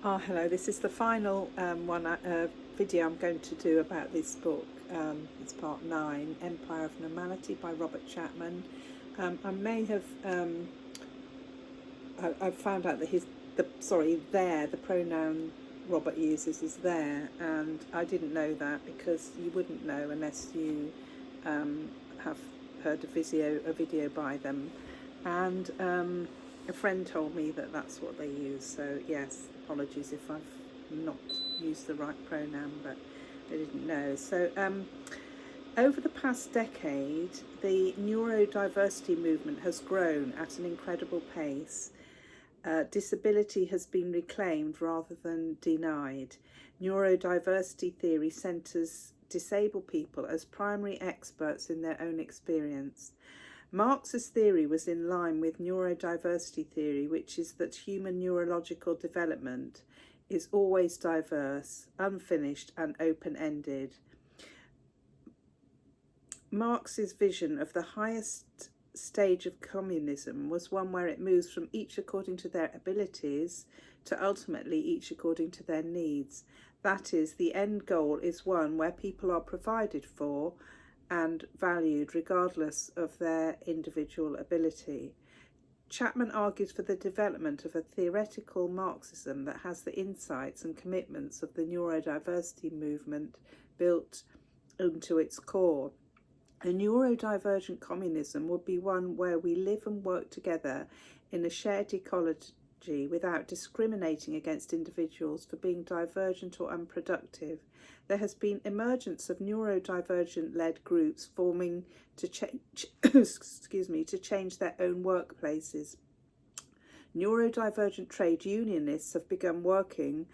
Hello, this is the final video I'm going to do about this book. It's part 9, Empire of Normality by Robert Chapman. I may have, I've found out that the pronoun Robert uses is there, and I didn't know that because you wouldn't know unless you have heard a video by them. And a friend told me that that's what they use, so yes, apologies if I've not used the right pronoun, but I didn't know. So over the past decade, the neurodiversity movement has grown at an incredible pace. Disability has been reclaimed rather than denied. Neurodiversity theory centres disabled people as primary experts in their own experience. Marx's theory was in line with neurodiversity theory, which is that human neurological development is always diverse, unfinished and open-ended. Marx's vision of the highest stage of communism was one where it moves from each according to their abilities to ultimately each according to their needs. That is, the end goal is one where people are provided for and valued regardless of their individual ability. Chapman argues for the development of a theoretical Marxism that has the insights and commitments of the neurodiversity movement built into its core. A neurodivergent communism would be one where we live and work together in a shared ecology without discriminating against individuals for being divergent or unproductive. There has been emergence of neurodivergent-led groups forming to change, to change their own workplaces. Neurodivergent trade unionists have begun working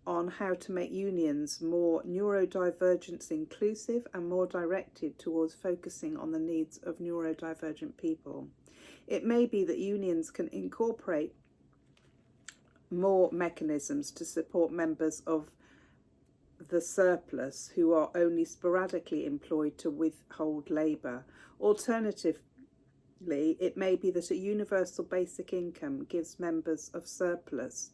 on how to make unions more neurodivergent-inclusive and more directed towards focusing on the needs of neurodivergent people. It may be that unions can incorporate more mechanisms to support members of the surplus who are only sporadically employed to withhold labour. Alternatively, it may be that a universal basic income gives members of surplus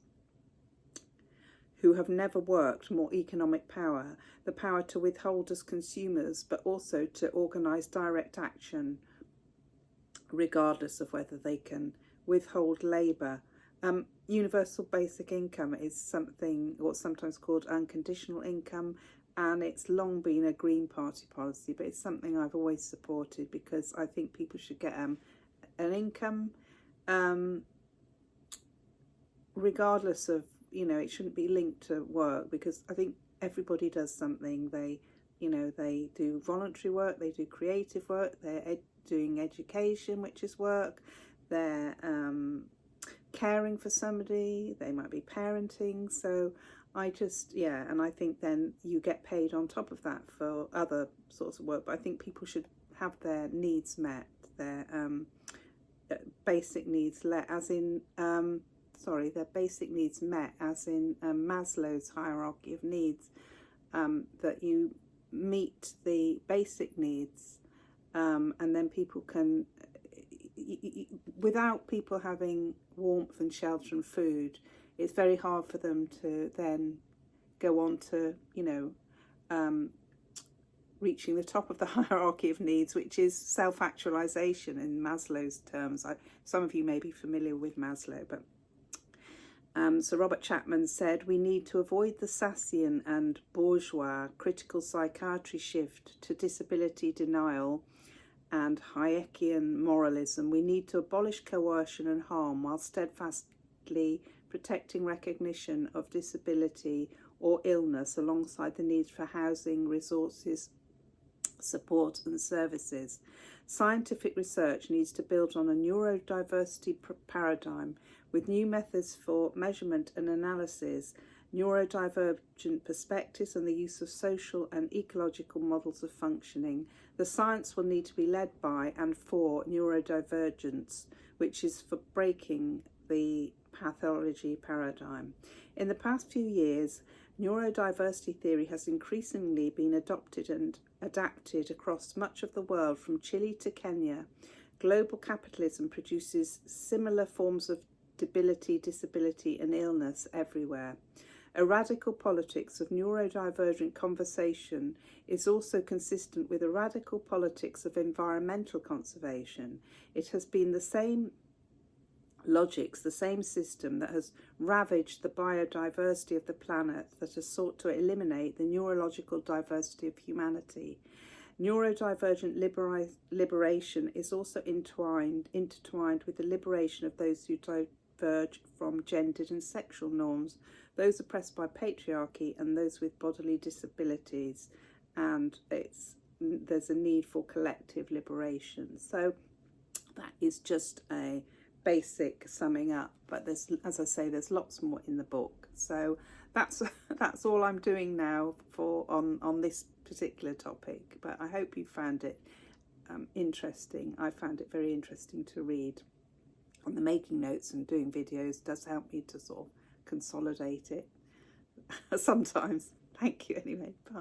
who have never worked more economic power, the power to withhold as consumers, but also to organise direct action, regardless of whether they can withhold labour. Universal basic income is something what's sometimes called unconditional income, and it's long been a Green Party policy, but it's something I've always supported because I think people should get an income regardless of, it shouldn't be linked to work, because I think everybody does something. They do voluntary work, they do creative work, they're doing education, which is work, they're caring for somebody, they might be parenting. So and I think then you get paid on top of that for other sorts of work, but I think people should have their needs met, their basic needs their basic needs met, as in Maslow's hierarchy of needs, that you meet the basic needs, and then people can, without people having warmth and shelter and food, it's very hard for them to then go on to, reaching the top of the hierarchy of needs, which is self-actualization in Maslow's terms. Some of you may be familiar with Maslow, but so Robert Chapman said, we need to avoid the Sassian and bourgeois critical psychiatry shift to disability denial and Hayekian moralism. We need to abolish coercion and harm while steadfastly protecting recognition of disability or illness alongside the needs for housing, resources, support and services. Scientific research needs to build on a neurodiversity paradigm with new methods for measurement and analysis, neurodivergent perspectives and the use of social and ecological models of functioning. The science will need to be led by and for neurodivergence, which is for breaking the pathology paradigm. In the past few years, neurodiversity theory has increasingly been adopted and adapted across much of the world, from Chile to Kenya. Global capitalism produces similar forms of debility, disability and illness everywhere. A radical politics of neurodivergent conversation is also consistent with a radical politics of environmental conservation. It has been the same logics, the same system that has ravaged the biodiversity of the planet that has sought to eliminate the neurological diversity of humanity. Neurodivergent liberation is also intertwined with the liberation of those who diverge from gendered and sexual norms, those oppressed by patriarchy and those with bodily disabilities, and there's a need for collective liberation. So that is just a basic summing up, but there's, as I say, there's lots more in the book. So that's all I'm doing now on this particular topic, but I hope you found it interesting. I found it very interesting to read, and the making notes and doing videos does help me to sort of consolidate it sometimes. Thank you anyway. Bye.